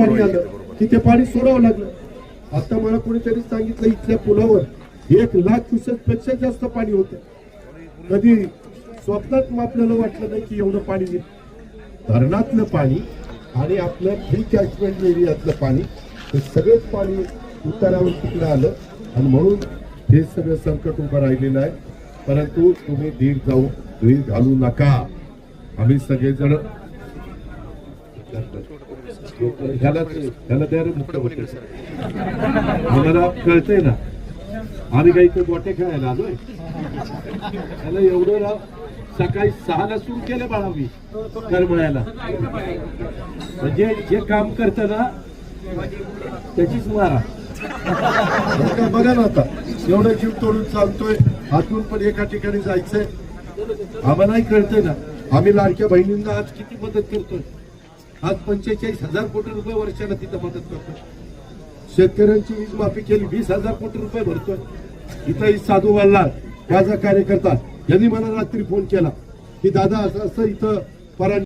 पाणी आलं की ते पाणी सोडावं लागलं. आता मला कोणीतरी सांगितलं इथल्या पुलावर 1,00,000 क्युसेक पेक्षा जास्त पाणी होतं. कधी स्वप्नात आपल्याला वाटलं नाही की एवढं पाणी येईल. धरणातलं पाणी आणि आपलं फ्री कॅचमेंट एरियातलं पाणी हे सगळंच पाणी उतारावर तिकडे आलं आणि म्हणून हे सगळं संकट उभं राहिलेलं आहे. परंतु तुम्ही धीर घालू नका. आम्ही सगळेजण ह्याला द्या रे मुख्यमंत्री. आम्हाला कळतंय ना आम्ही काही ते गोटे खेळायला आलोय. त्याला एवढं सकाळी 6ला सुरू केलं बाळा मी करमळ्याला. म्हणजे जे काम करत ना त्याचीच मारा. बघा ना आता एवढं जीव तोडून चालतोय. हातून पण एका ठिकाणी जायचंय. आम्हालाही कळतंय ना आम्ही लाडक्या बहिणींना आज किती मदत करतोय. आज 45,000 कोटी रुपये वर्षाला तिथं मदत करतोय. शेतकऱ्यांची वीज माफी केली 20,000 कोटी रुपये भरतोय. इथं साधू वाल्ला माझा कार्यकर्ता यांनी मला रात्री फोन केला की दादा असं इथं